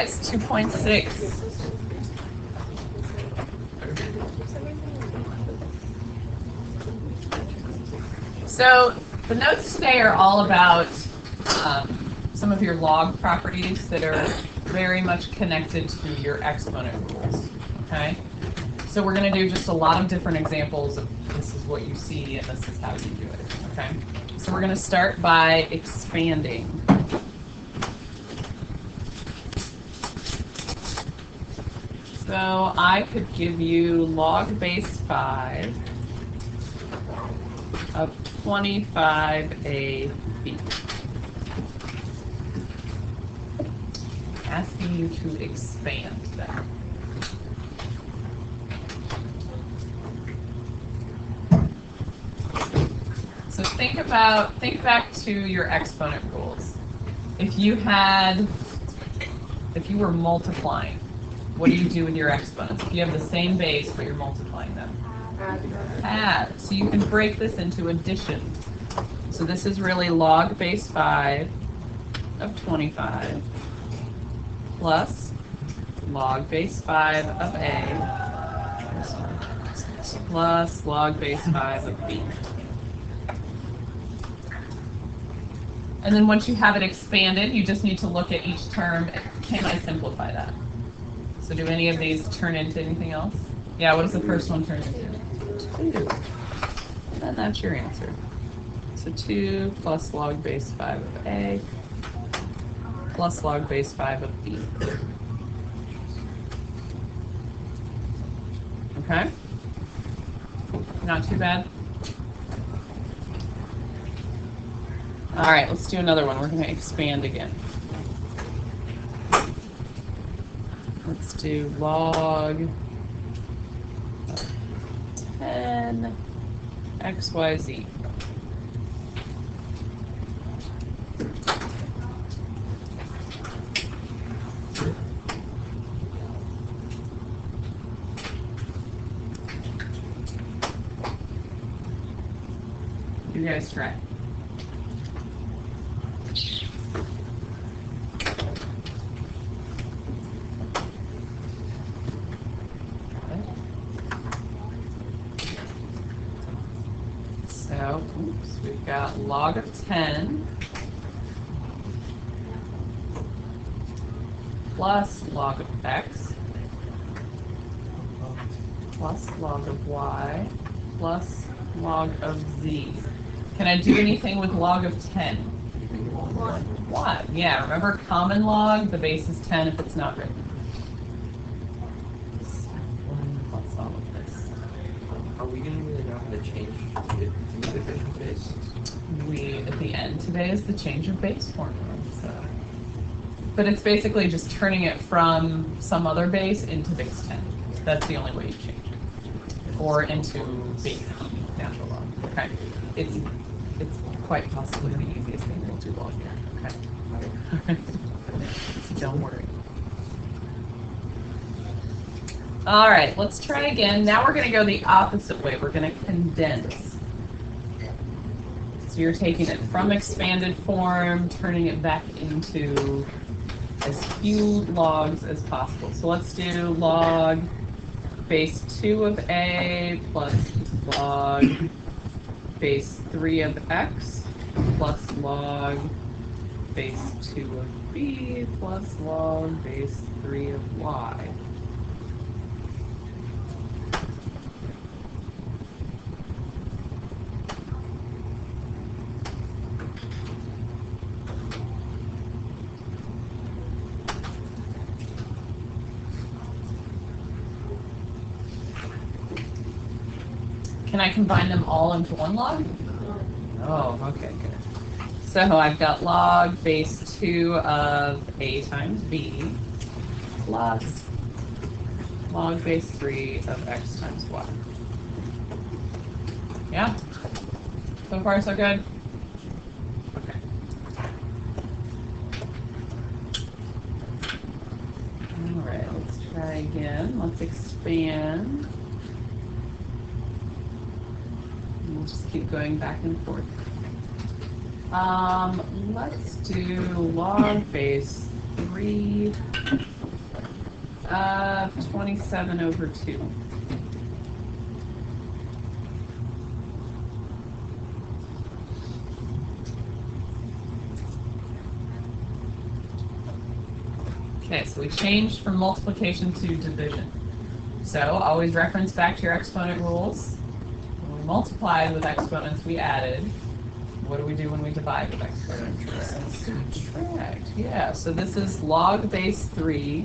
It's 2.6. So the notes today are all about some of your log properties that are very much connected to your exponent rules. Okay, so we're going to do just a lot of different examples of this is what you see and this is how you do it. Okay, so we're going to start by expanding. So I could give you log base 5 of 25AB. Asking you to expand that. So think back to your exponent rules. If you were multiplying, what do you do with your exponents? If you have the same base but you're multiplying them? Add. So you can break this into addition. So this is really log base 5 of 25 plus log base 5 of A plus log base 5 of B. And then once you have it expanded, you just need to look at each term. Can I simplify that? So do any of these turn into anything else? Yeah, what does the first one turn into? 2. And that's your answer. So 2 plus log base 5 of A plus log base 5 of B. Okay? Not too bad. All right, let's do another one. We're going to expand again. Let's do log 10 XYZ. You guys try. So, we've got log of 10 plus log of x plus log of y plus log of z. Can I do anything with log of 10? 1. Yeah, remember common log, the base is 10 if it's not written. Let's solve this. Are we going to really know how to change it to the different base? At the end today is the change of base formula. So. But it's basically just turning it from some other base into base 10. That's the only way you change it. Or into base natural log. Okay. It's quite possibly the easiest thing we'll do log here. Okay. So don't worry. All right, let's try again. Now we're going to go the opposite way. We're going to condense. So you're taking it from expanded form, turning it back into as few logs as possible. So let's do log base 2 of A plus log base 3 of X plus log base 2 of B plus log base 3 of Y. Can I combine them all into one log? Oh, okay, good. So I've got log base 2 of A times B plus log base 3 of X times Y. Yeah? So far, so good? Okay. All right, let's try again. Let's expand. We'll just keep going back and forth. Let's do log base 3 of 27 over 2. Okay, so we changed from multiplication to division. So always reference back to your exponent rules. When we multiplied with exponents, we added. What do we do when we divide with exponents? Subtract. Yeah, so this is log base 3,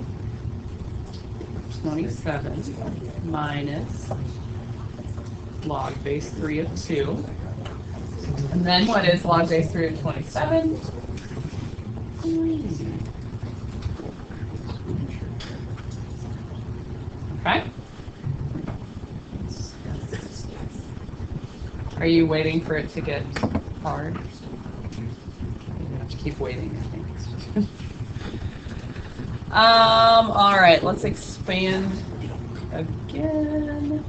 27, minus log base 3 of 2. And then what is log base 3 of 27? 3. Okay. Are you waiting for it to get hard? You have to keep waiting, I think. All right, let's expand again.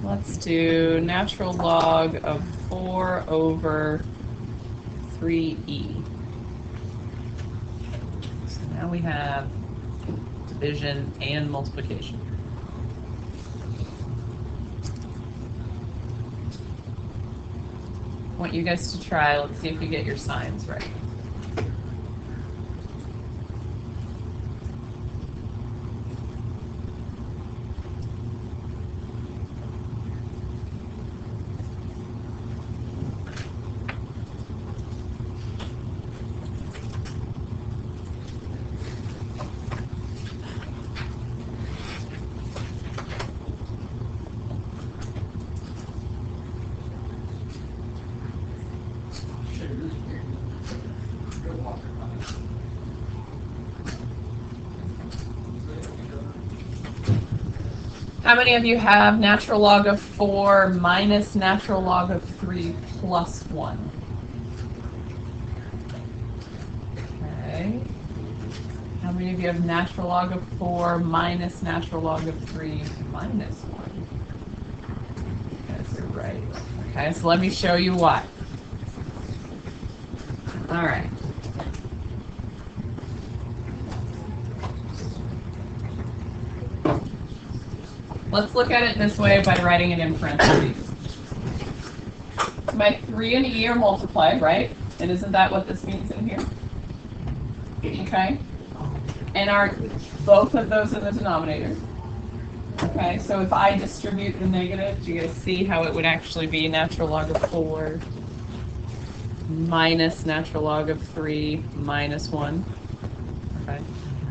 Let's do natural log of 4 over 3e. So now we have division and multiplication. I want you guys to try. Let's see if you get your signs right. How many of you have natural log of 4 minus natural log of 3 plus 1? Okay. How many of you have natural log of 4 minus natural log of 3 minus 1? Yes, you're right. Okay, so let me show you why. All right. Let's look at it this way by writing it in parentheses. My 3 and e are multiplied, right? And isn't that what this means in here? Okay. And are both of those in the denominator? Okay, so if I distribute the negative, do you guys see how it would actually be natural log of 4 minus natural log of 3 minus 1? Okay.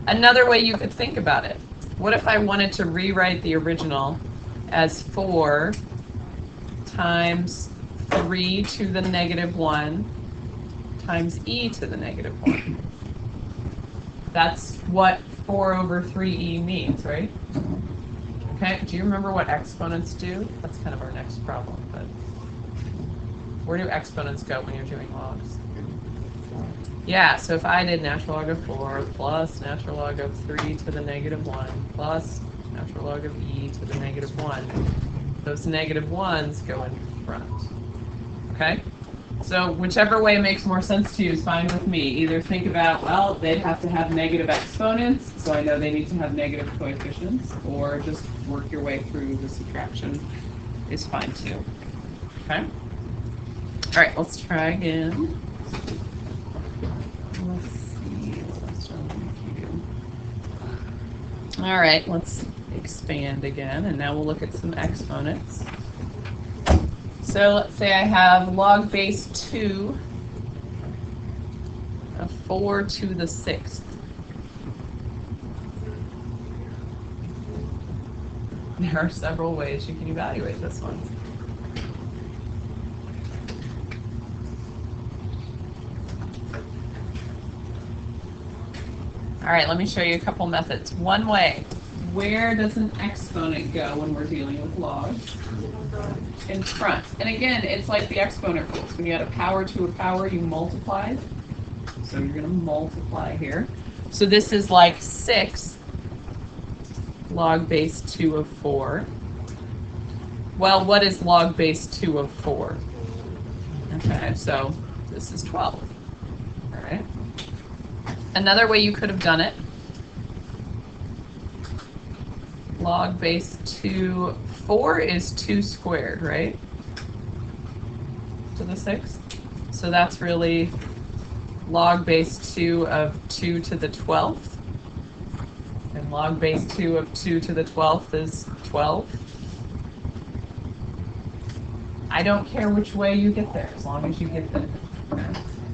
Another way you could think about it. What if I wanted to rewrite the original as 4 times 3 to the negative 1 times e to the negative 1? That's what 4 over 3e means, right? Okay, do you remember what exponents do? That's kind of our next problem, but where do exponents go when you're doing logs? Yeah, so if I did natural log of 4 plus natural log of 3 to the negative 1 plus natural log of e to the negative 1, those negative 1s go in front. Okay? So whichever way makes more sense to you is fine with me. Either think about, well, they'd have to have negative exponents, so I know they need to have negative coefficients, or just work your way through the subtraction is fine too. Okay? All right, let's try again. Let's see what else do I want to do. All right, let's expand again, and now we'll look at some exponents. So let's say I have log base 2 of 4 to the 6th. There are several ways you can evaluate this one. All right, let me show you a couple methods. One way, where does an exponent go when we're dealing with logs? In front. And again, it's like the exponent rules. When you add a power to a power, you multiply. So you're going to multiply here. So this is like 6 log base 2 of 4. Well, what is log base 2 of 4? Okay, so this is 12. All right. Another way you could have done it, log base 2, 4 is 2 squared, right? To the 6th. So that's really log base 2 of 2 to the 12th. And log base 2 of 2 to the 12th is 12. I don't care which way you get there, as long as you get there.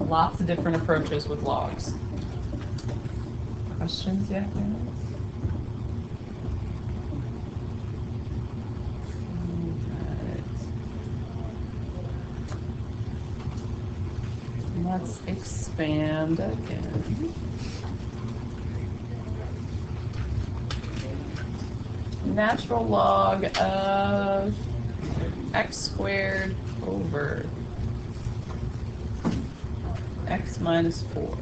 Lots of different approaches with logs. Questions yet? Let's expand again. Natural log of x squared over x minus 4.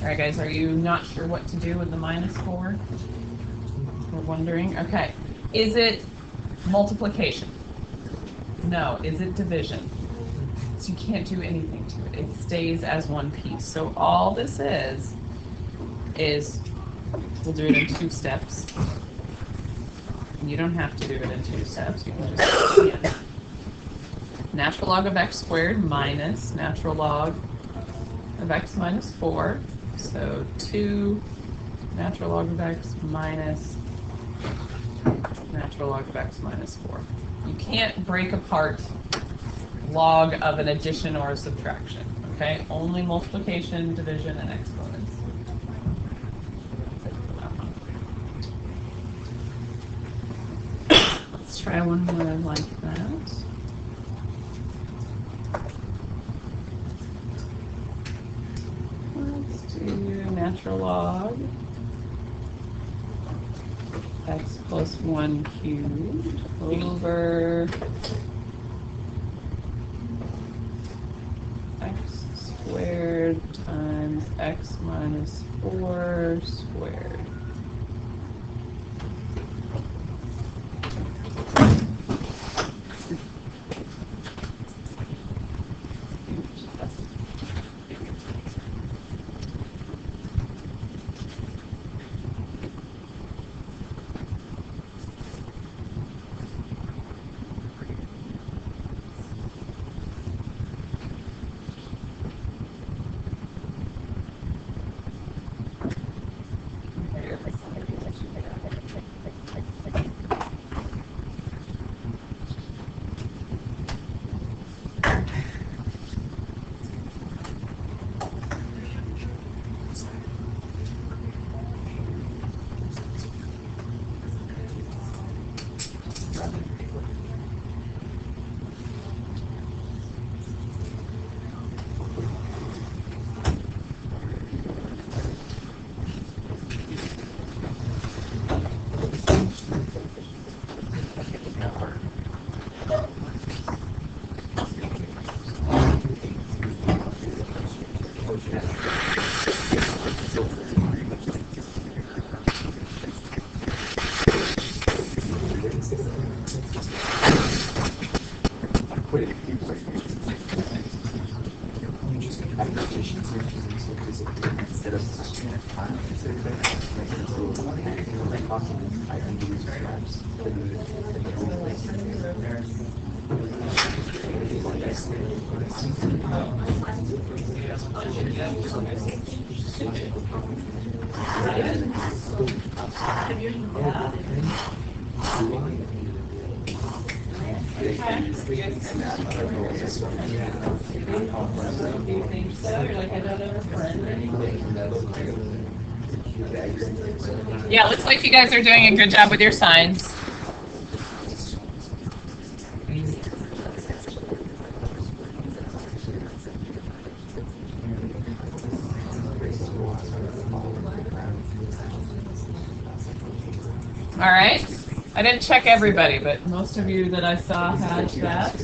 All right, guys, are you not sure what to do with the minus 4? We're wondering. Okay. Is it multiplication? No. Is it division? So you can't do anything to it. It stays as one piece. So all this is we'll do it in 2 steps. You don't have to do it in 2 steps. You can just do it again. Natural log of x squared minus natural log of x minus 4. So 2 natural log of x minus natural log of x minus 4. You can't break apart log of an addition or a subtraction, okay? Only multiplication, division, and exponents. Let's try one more like that. Let's do natural log x plus 1 cubed over x squared times x minus 4 squared. Yeah, looks like you guys are doing a good job with your signs. All right. I didn't check everybody, but most of you that I saw had that.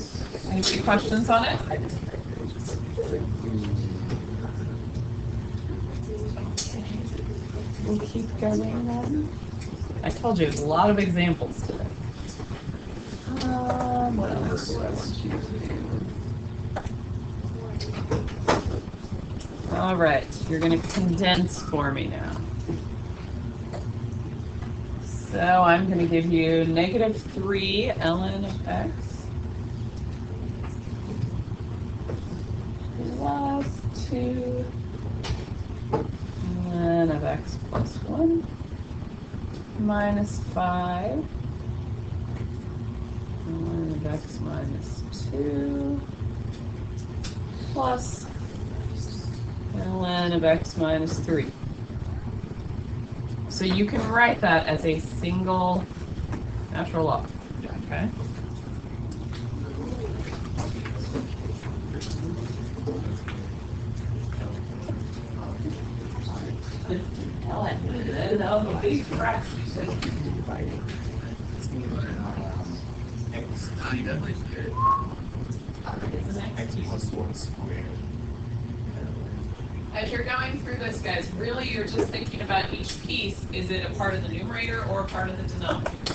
Any questions on it? We'll keep going then. I told you there's a lot of examples today. What else do I want you to do? All right, you're going to condense for me now. So I'm going to give you -3 ln of x plus 2 ln of x plus 1 minus 5 ln of x minus 2 plus ln of x minus 3. So you can write that as a single natural log, okay? That was a big fraction. As you're going through this, guys, really you're just thinking about each piece. Is it a part of the numerator or a part of the denominator?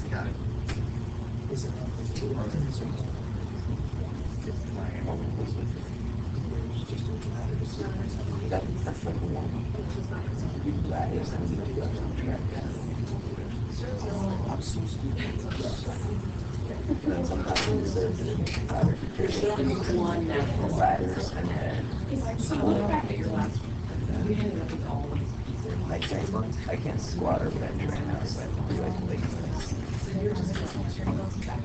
Got it. One natural letters and then look back at your last one. We ended up with all of these. I can't squat or bench right now, so I have to do like leg things. So you're just going to turn those back.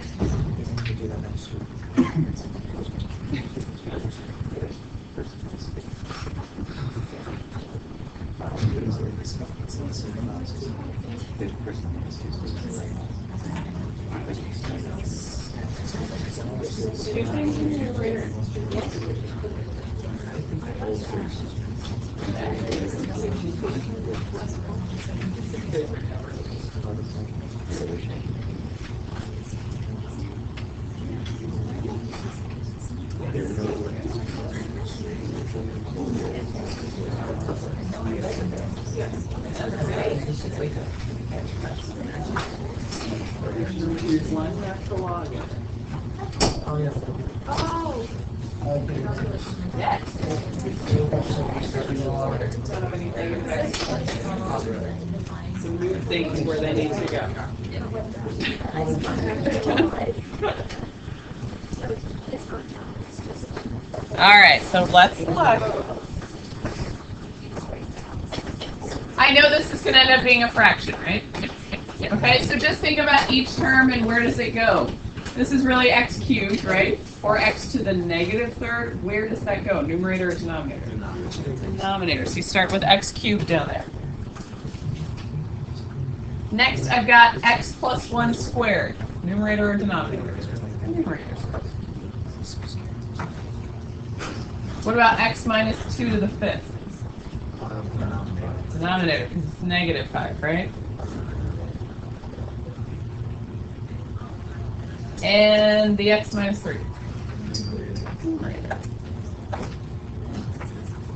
Two things in the numerator. There's one natural log in it. Oh, yeah. Oh! Yes. So move things where they need to go. All right, so let's look. I know this is going to end up being a fraction, right? Okay, so just think about each term and where does it go? This is really x cubed, right? Or x to the -3rd. Where does that go? Numerator or denominator? Denominator. So you start with x cubed down there. Next, I've got x plus 1 squared. Numerator or denominator? Numerator. What about x minus 2 to the 5th? Denominator, because it's -5, right? And the x minus 3.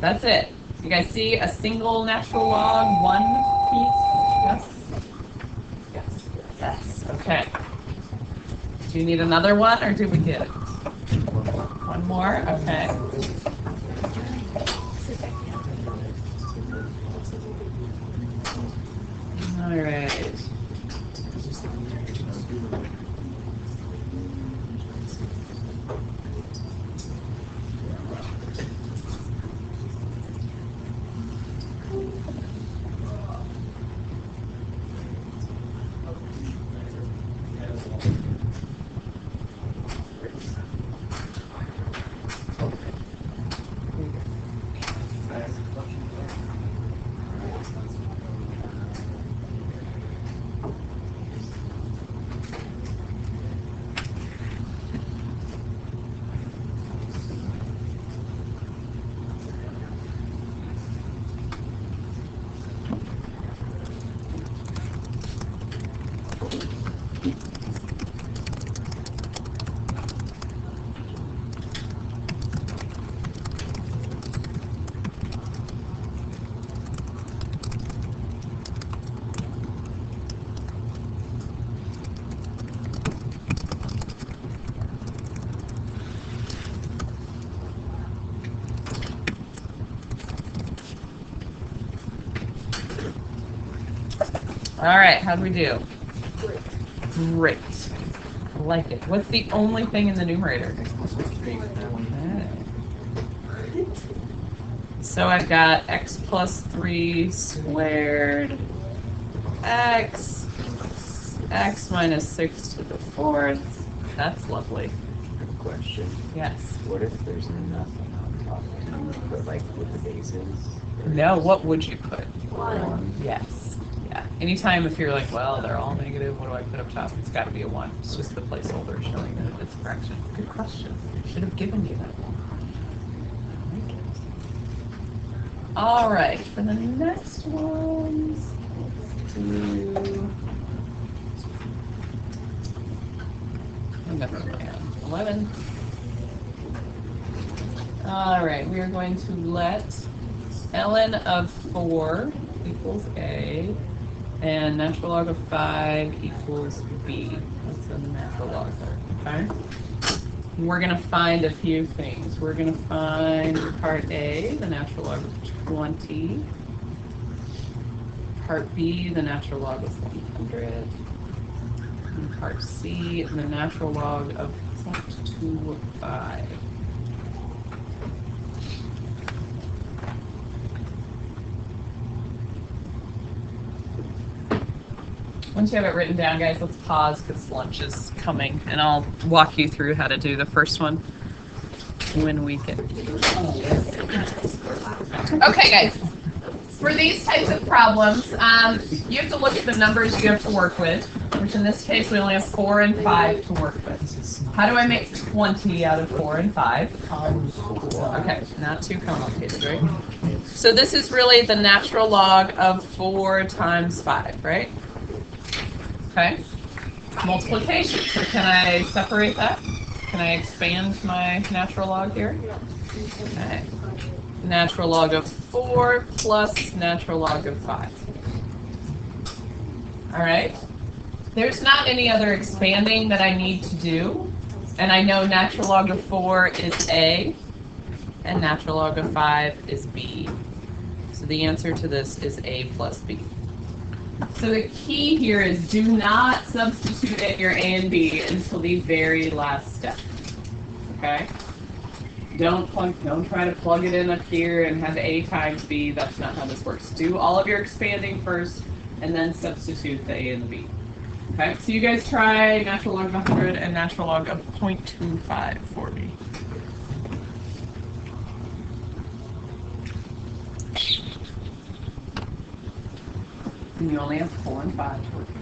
That's it. You guys see a single natural log, one piece? Yes? Yes. Yes. Okay. Do you need another one or did we get it? One more? Okay. All right. All right, how'd we do? Great. I like it. What's the only thing in the numerator? Okay. So I've got x plus 3 squared, x minus 6 to the 4th. That's lovely. Good question. Yes. What if there's nothing on top? Can you put like with the bases? No, what would you put? One. Yes. Yeah. Anytime if you're like, well, they're all negative, what do I put up top? It's got to be a 1. It's just the placeholder showing that it's a fraction. Good question. Should have given you that one. All right, for the next ones, let's do. I'm gonna put my 11. All right, we are going to let ln of 4 equals a, and natural log of 5 equals b. That's the natural log there, okay? And we're going to find a few things. We're going to find part A, the natural log of 20. Part B, the natural log of 100. And part C, the natural log of 0.25. Once you have it written down, guys, let's pause because lunch is coming, and I'll walk you through how to do the first one when we get. Okay, guys. For these types of problems, you have to look at the numbers you have to work with, which in this case we only have 4 and 5 to work with. How do I make 20 out of 4 and 5? Okay, not too complicated, right? So this is really the natural log of 4 times 5, right? Okay. Multiplication. So can I separate that? Can I expand my natural log here? Okay. Natural log of 4 plus natural log of 5. All right. There's not any other expanding that I need to do. And I know natural log of 4 is A, and natural log of 5 is B. So the answer to this is A plus B. So the key here is do not substitute in your A and B until the very last step. Okay? Don't try to plug it in up here and have A times B. That's not how this works. Do all of your expanding first and then substitute the A and the B. Okay? So you guys try natural log of 100 and natural log of 0.25 for me. And you only have 4 and 5 to work with.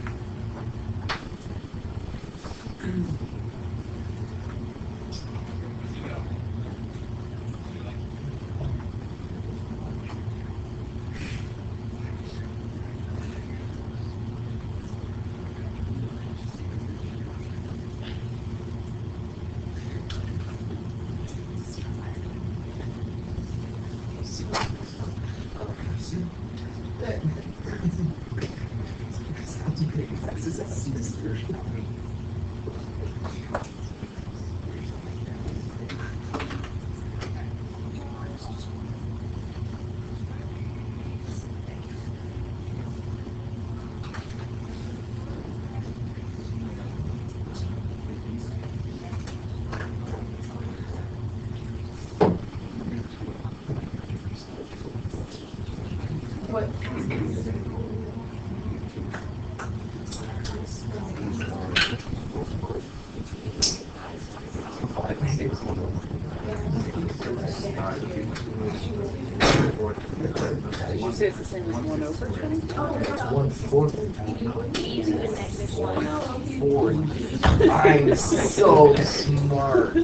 Did you say it's the same as 1 over? 1/4. I'm so smart.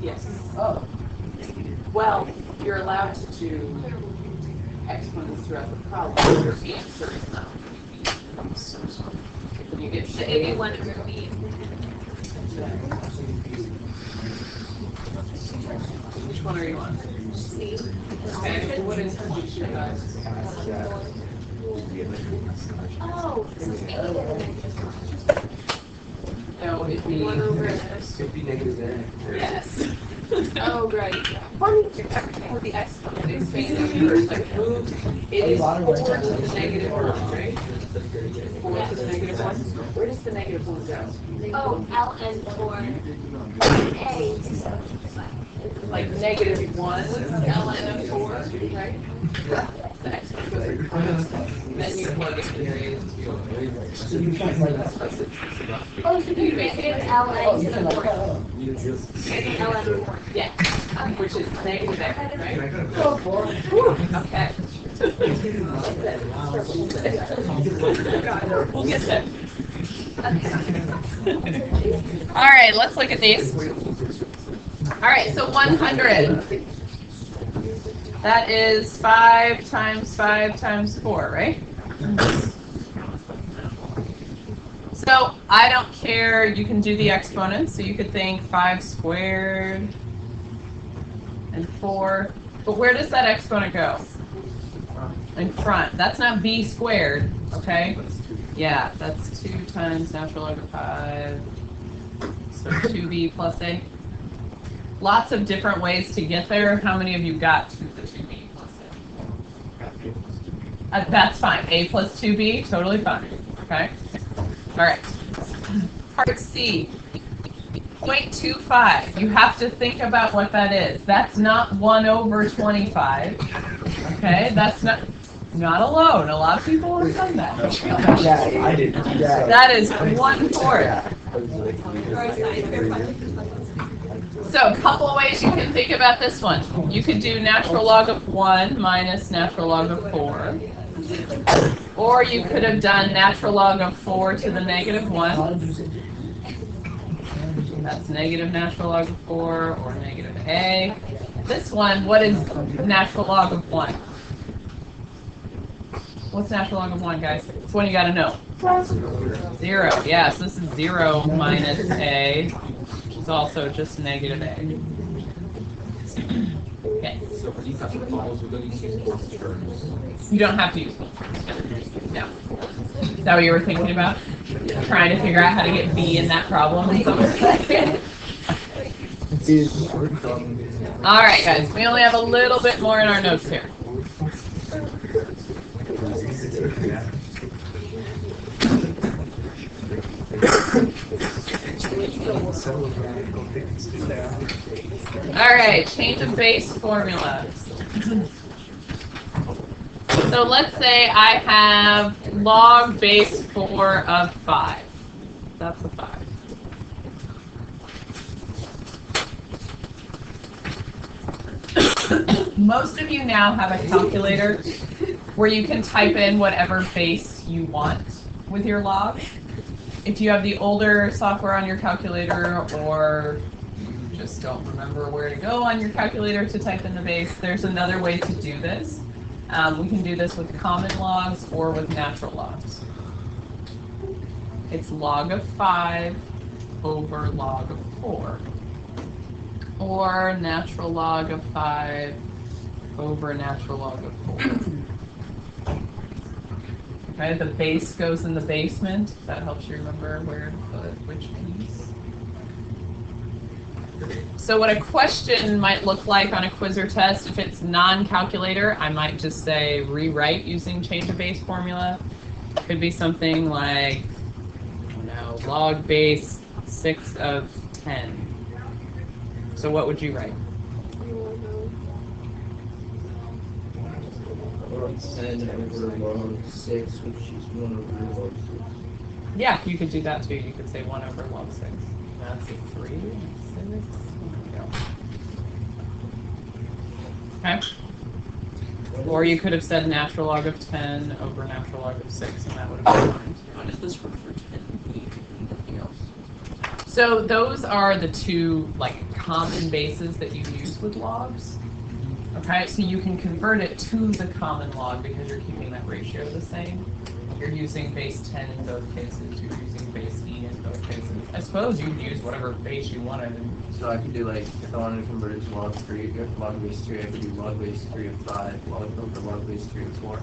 Yes. Oh. Well, you're allowed to do exponents throughout the problem. Your answer is not. You get to A. One over B. Which one are you on? C. Okay. What is your guys? Oh, this is B. No, it'd be. 1 over this. Could be negative there. Yes. Oh, right. With the exponent expanding, like move, it is 4 to the negative 1, right? 4 to the negative 1. Where does the negative 1 go? Oh, ln for a. Like negative 1 ln of 4, right? The exponent goes then you plug it in. Oh, so you negative ln to the 4. ln to the 4. Yeah, which is negative x, right? Okay. We'll get there. All right, let's look at these. All right, so 100. That is 5 times 5 times 4, right? So I don't care, you can do the exponents, so you could think 5 squared and 4. But where does that exponent go? In front. That's not b squared, okay? Yeah, that's 2 times natural log of 5. So 2b plus a. Lots of different ways to get there. How many of you got to the 2b plus a? That's fine. A plus 2b, totally fine. Okay? All right. Part C. 0.25. You have to think about what that is. That's not 1 over 25. Okay? That's not alone. A lot of people have done that. Yeah, I did. Yeah. That is 1/4. So a couple of ways you can think about this one. You could do natural log of 1 minus natural log of 4. Or you could have done natural log of 4 to the negative 1. That's negative natural log of 4 or negative a. This one, what is natural log of 1? What's natural log of 1, guys? It's one you got to know. 0. Yes, this is 0 minus a, which is also just negative a. Okay. So for these examples, we're going to use both terms. You don't have to use them. No. Is that what you were thinking about? Trying to figure out how to get b in that problem? All right, guys. We only have a little bit more in our notes here. All right, change of base formula. So let's say I have log base 4 of 5. That's a 5. Most of you now have a calculator where you can type in whatever base you want with your log. If you have the older software on your calculator or you just don't remember where to go on your calculator to type in the base, there's another way to do this. We can do this with common logs or with natural logs. It's log of 5 over log of 4. Or natural log of 5 over natural log of 4. Okay, the base goes in the basement. That helps you remember where to put which piece. So what a question might look like on a quiz or test, if it's non-calculator, I might just say rewrite using change of base formula. Could be something like, log base 6 of 10. So what would you write? 10 over log 6, which is 1 over log 6. Yeah, you could do that too. You could say 1 over log 6. That's a 3, 6. Okay. Or you could have said natural log of 10 over natural log of 6, and that would have been fine. How does this work for 10 and anything else? So those are the two common bases that you use with logs. Okay, so you can convert it to the common log because you're keeping that ratio the same. You're using base 10 in both cases. You're using base e in both cases. I suppose you'd use whatever base you wanted. So I could do if I wanted to convert it to log 3, log base 3, I could do log base 3 of 5, log over log base 3 of 4.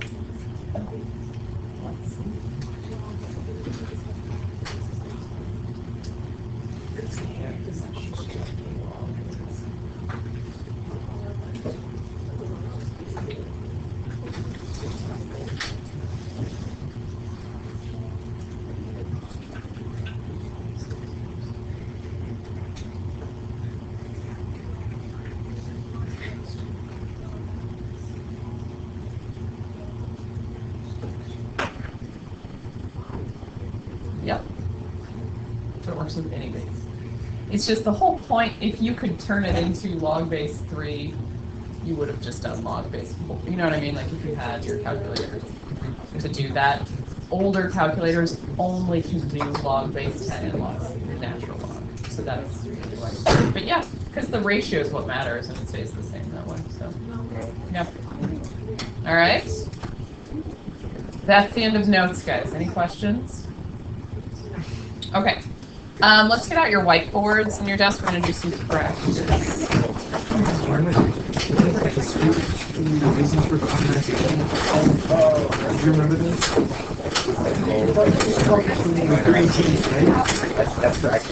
works with any base. It's just the whole point, if you could turn it into log base 3, you would have just done log base 4. You know what I mean? Like if you had your calculator to do that. Older calculators only can do log base 10 and log natural log. So that's really like, but yeah, because the ratio is what matters and it stays the same that way. So, yeah. All right. That's the end of notes, guys. Any questions? Okay. Let's get out your whiteboards and your desk. We're going to do some practice. Do you remember this? That's correct.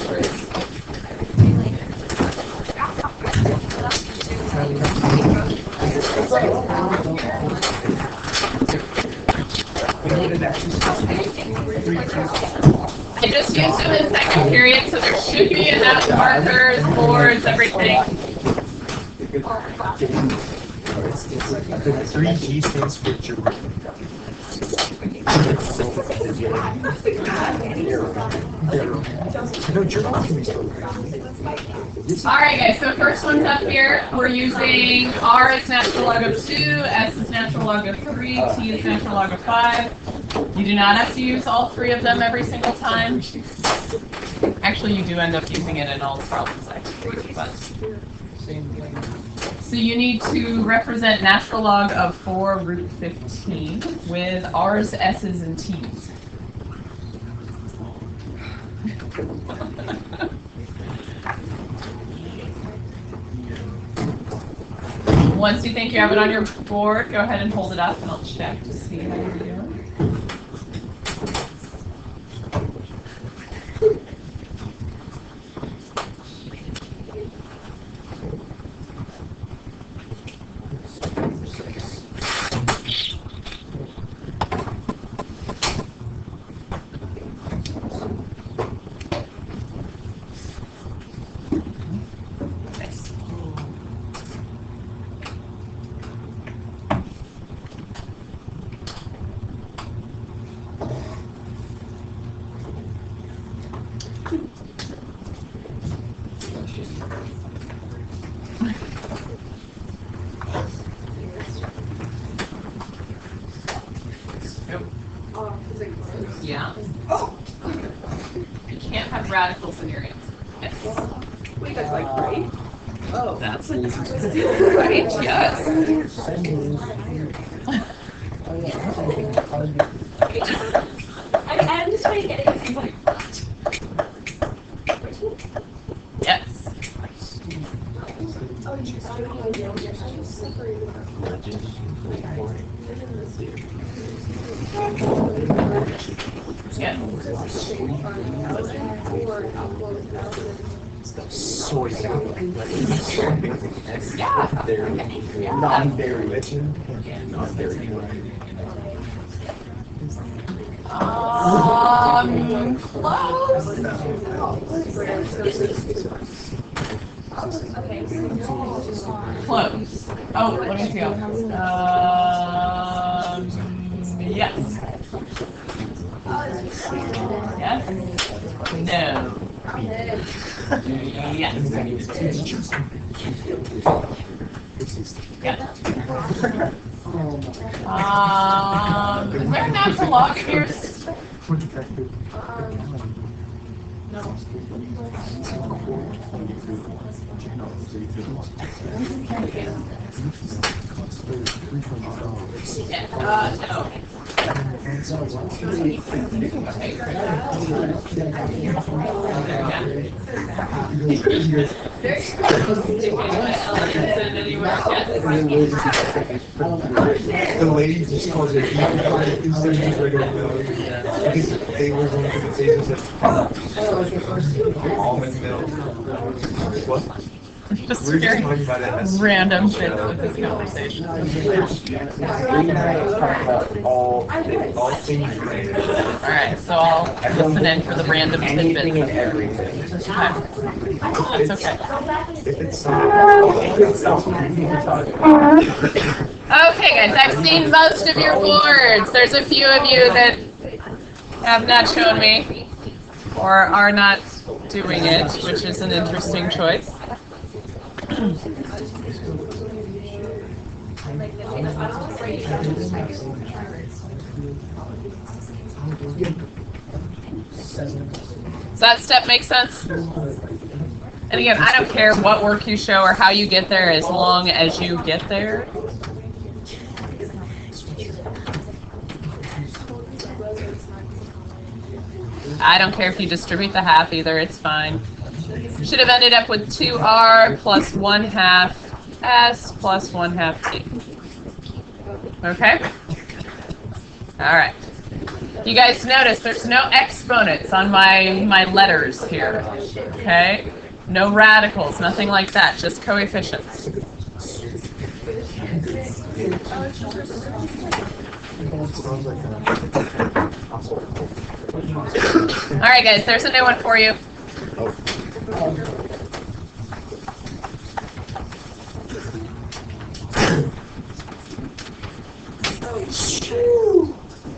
I just used them in second period, so there should be enough markers, boards, everything. The 3G stands for geography. No, geography. All right, guys, so first one's up here. We're using R is natural log of 2, S is natural log of 3, T is natural log of 5. You do not have to use all 3 of them every single time. Actually, you do end up using it in all the problems, actually, but so you need to represent natural log of 4 root 15 with R's, S's, and T's. Once you think you have it on your board, go ahead and hold it up and I'll check to see how you're doing. Yeah. You can't have radicals in your answer. Yes. Wait, that's like right? Oh. That's right, yes. I'm just trying to get it. It's like, Yes. Yeah. Soy. Yeah. Non-dairy. Non-dairy. Close. Close. Oh, let me see. Yes. Yes. No. Yes. Yeah. Is there a natural log here? No. Yeah, no. The lady just calls it instead of just regular milk. Because they were going to the phases of almond milk. What? Just We're just very talking about it as random bits of this conversation. all things related. Alright, so I'll listen in for the random tidbits. Anything and everything. It's okay. If it's something, Okay, guys, I've seen most of your boards. There's a few of you that have not shown me or are not doing it, which is an interesting choice. Does that step make sense? And again, I don't care what work you show or how you get there as long as you get there. I don't care if you distribute the half either, it's fine. Should have ended up with 2R plus 1/2 S plus 1/2 T. Okay? Alright. You guys notice there's no exponents on my letters here. Okay? No radicals, nothing like that, just coefficients. Alright guys, there's a new one for you.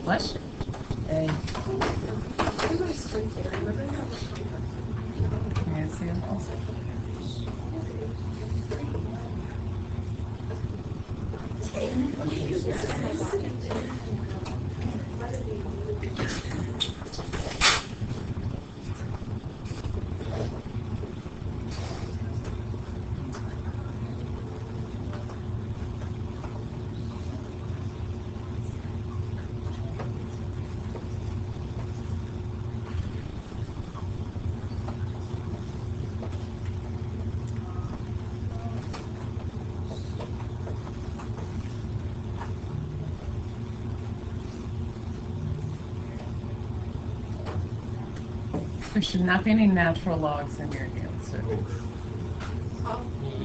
What? Hey. There should not be any natural logs in your answer.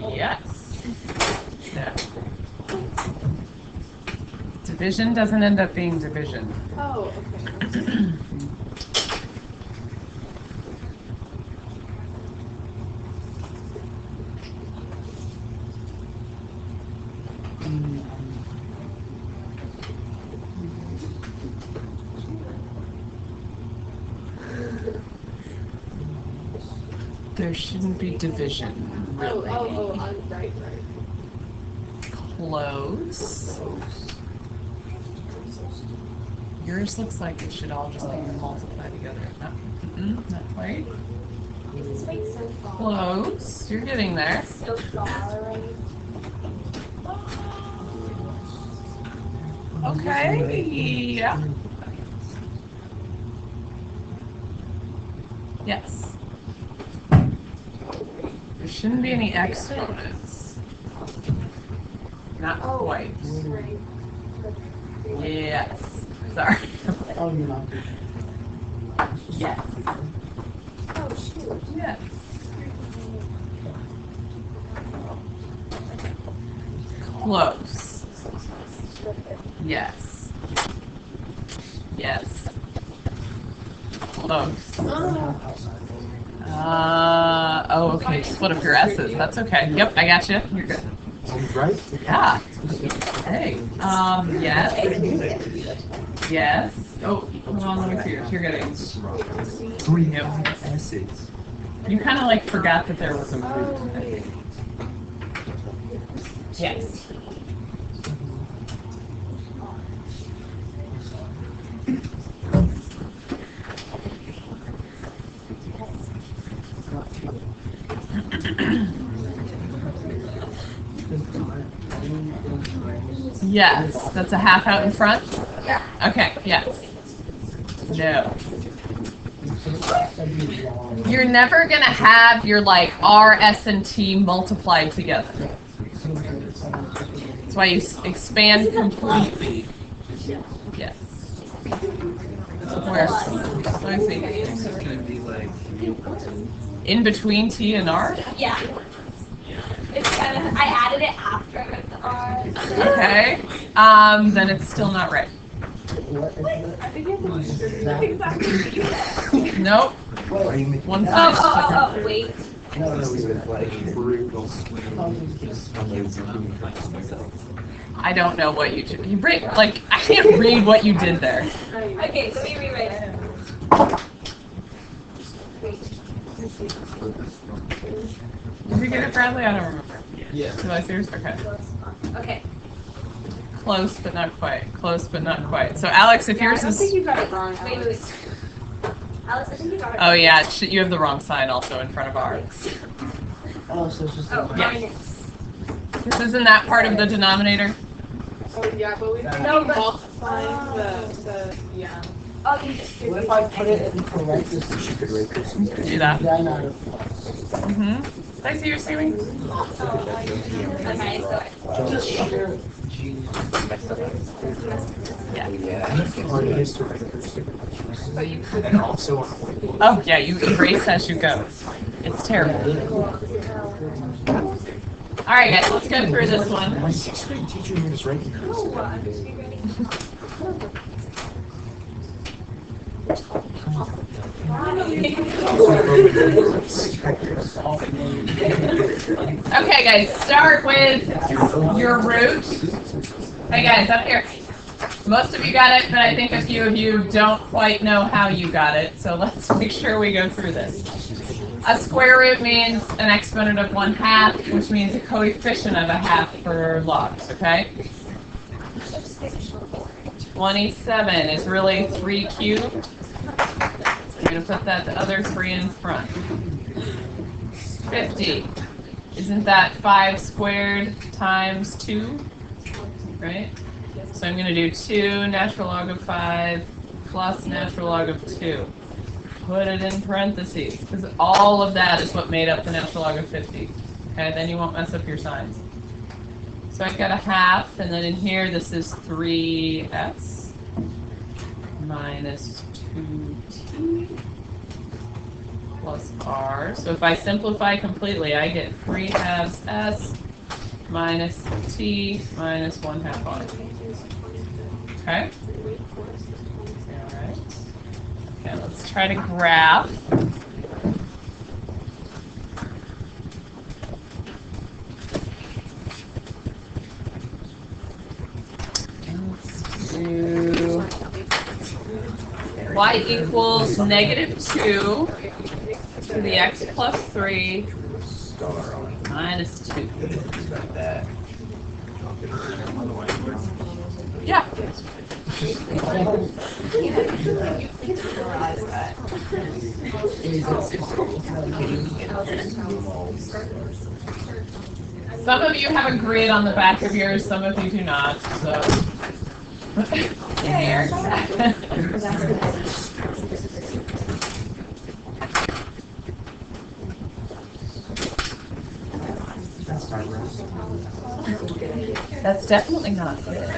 Yes. No. Division doesn't end up being division. Oh, okay. There shouldn't be division, really. I'm right. Close. Yours looks like it should all just be multiplied together. No, not quite. Close. You're getting there. Okay. Yeah. Yes. There shouldn't be any exponents. Not quite. Yes. Sorry. Yes. Oh, shoot. Yes. Close. Yes. Yes. Close. Oh, okay. Split up your S's. That's okay. Yep, I got you. You're good. Right? Yeah. Hey. Yes. Yes. Oh, hold on. Let me see. You're getting. 3 essays. You kind of like forgot that there was a root, I think. Yes. Yes, that's a half out in front? Yeah. Okay, yes. No. You're never going to have your like R, S, and T multiplied together. That's why you expand completely. Yes. Where? Let me see. It's gonna be like In between T and R? Yeah. It's kind of, I added it after the R. Okay. Then it's still not right. I think exactly. Nope. One side. Oh, wait. No, we would like brutal. I don't know what you did. You read, like, I can't read what you did there. Okay, let me rewrite it. Wait. Did you get it, Bradley? I don't remember. Yeah. Did I see yours? Okay. Okay. Close, but not quite. Close, but not quite. So, Alex, if yours I don't think is... you got it wrong. Wait, wait, wait. Alex, I think you got it. Oh, yeah, you have the wrong sign also in front of ours. Oh, so it's just. Oh, Yeah. minus. This isn't that part of the denominator? Oh, yeah, but we No, but- multiplying yeah. Oh, you just. What if I put it in parentheses? She could write this. Do that. Then I. Mm-hmm. Did I see your saving? Okay, so. Just share. Or it is to write this. And also. Oh, yeah, you erase as you go. It's terrible. All right, guys, let's go through this one. My 6th grade teacher made us write Okay, guys, start with your root. Hey, guys, up here. Most of you got it, but I think a few of you don't quite know how you got it, so let's make sure we go through this. A square root means an exponent of 1/2, which means a coefficient of 1/2 for logs, okay? 27 is really 3 cubed. I'm going to put that the other 3 in front. 50. Isn't that 5 squared times 2? Right? So I'm going to do 2 natural log of 5 plus natural log of 2. Put it in parentheses, because all of that is what made up the natural log of 50. Okay, then you won't mess up your signs. So I've got 1/2, and then in here this is 3s minus 2t plus r. So if I simplify completely, I get 3/2 s minus t minus 1/2 r. Okay? Alright. Okay, let's try to graph. Let's do y equals -2 to the x plus 3 minus 2. Yeah. Some of you have a grid on the back of yours, some of you do not, so. Yeah, that's definitely not good.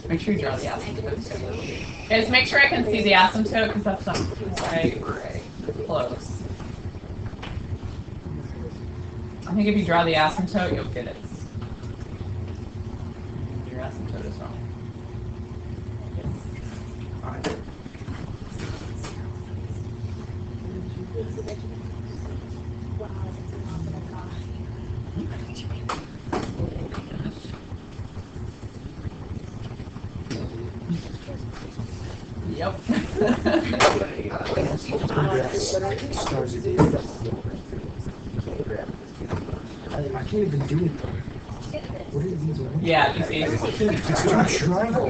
Make sure you draw the asymptote. Guys, make sure I can see the asymptote because that's not quite close. I think if you draw the asymptote, you'll get it. Your asymptote is wrong. All right. Yep. I can't even do it though. What are these? Yeah, you see. It's a triangle.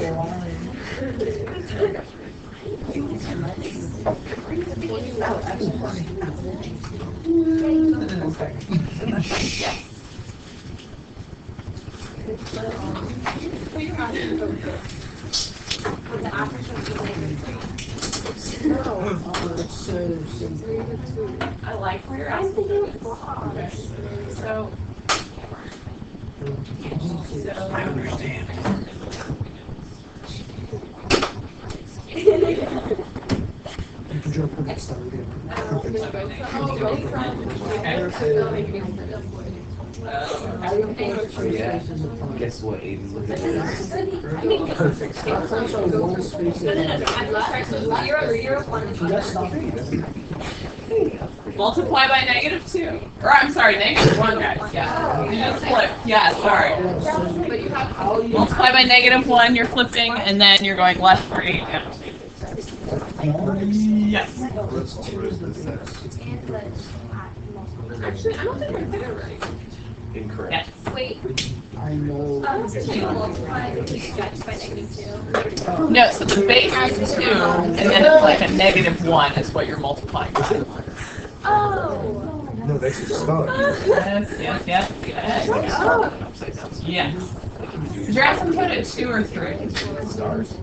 I like where you're I'm at. thinking it's wrong. So, I understand. You can jump from the start again. Yeah. Guess what, Aiden? Look at this. Perfect. multiply by -2. Or I'm sorry, -1, guys. Yeah. You just flip. Yeah, sorry. Multiply by -1, you're flipping, and then you're going left 3 down 2. Yes. Actually, I don't think I did it right. Incorrect. Yes. Wait, I know. multiply by -2. No, so the base is 2, and then it's like a -1 is what you're multiplying by. Oh. No, that's a star. Yes, yes, yes, yes. Yes. Is your asymptote 2 or 3? Stars.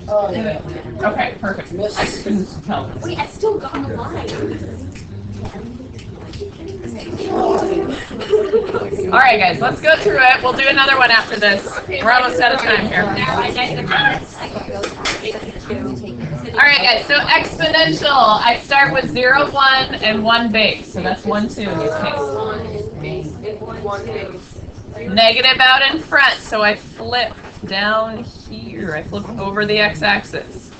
Okay, perfect. I couldn't tell. Wait, I still got the line. All right, guys, let's go through it. We'll do another one after this. We're almost out of time here. All right, guys, so exponential. I start with 0, 1, and 1 base. So that's 1, 2 in this case. One base. Negative out in front, so I flip down here. I flip over the x-axis.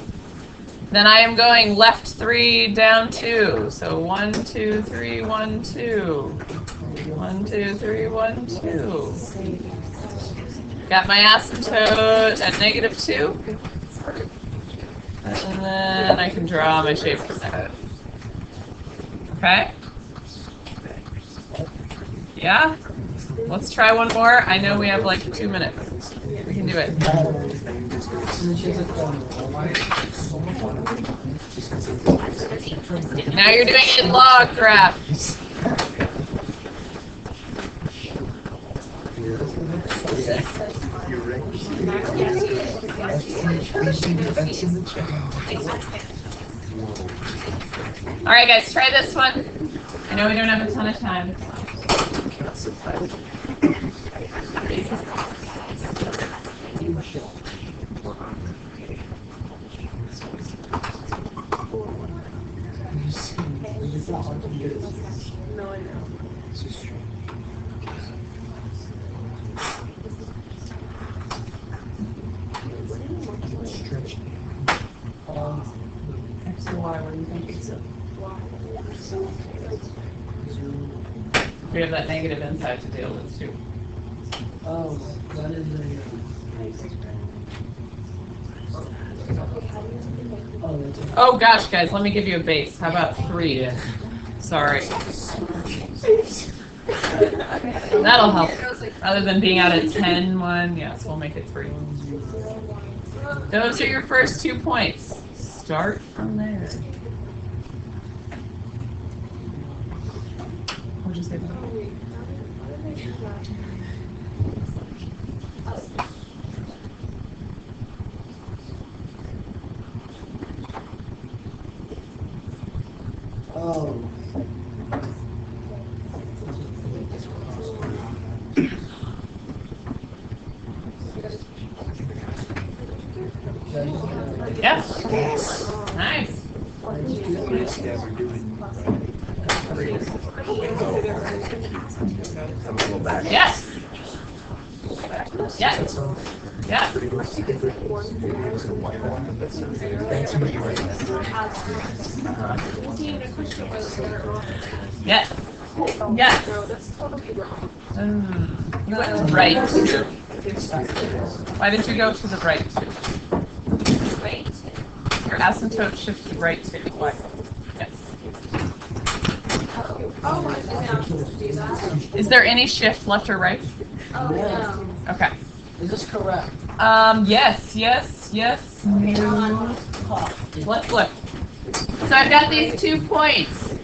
Then I am going left 3, down 2. So 1, 2, 3, 1, 2. 1, 2, 3, 1, 2. Got my asymptote at -2. And then I can draw my shape from that. Okay? Yeah? Let's try one more. I know we have like 2 minutes. We can do it. Now you're doing it in log graph. You're right. That's in the chat. All right, guys, try this one. I know we don't have a ton of time. No, I know. Stretch. X or Y, what do you think? We have that negative inside to deal with too. Oh, that is a. Oh, that's a. Oh gosh, guys, let me give you a base. How about 3? Sorry. That'll help. Rather than being out at 10, 1, yes, we'll make it 3. Those are your first 2 points. Start from there. What'd you say? Oh. Yes. Nice. I'm gonna go back. Yes. Yes. Yes. Yes. Yes. No, that's totally wrong. You went right. Why did you go to the right? Right? Your asymptote shifted right to. Why? Yes. Oh, I didn't do that. Is there any shift left or right? Oh, no. Okay. Is this correct? Yes, yes, yes. Let's look. So I've got these 2 points.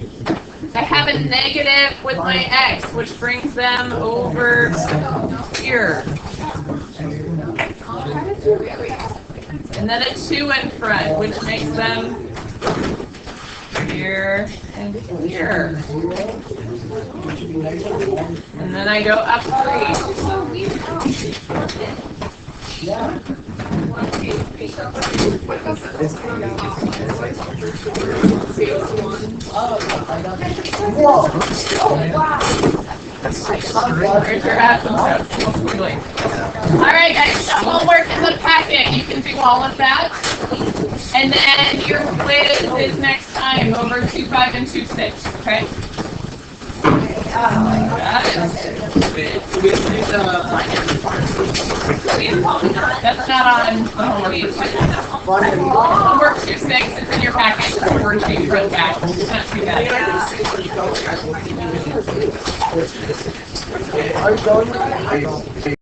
I have a negative with my x, which brings them over here. And then a 2 in front, which makes them here and here. And then I go up 3. Where's your hat? All right, guys, the homework in the packet. You can do all of that. And then your quiz is next time over 2.5 and 2.6, okay? That's not on the homework. Homework 2.6 is in your packet. Homework 2 front back. It's not too bad. Are you going?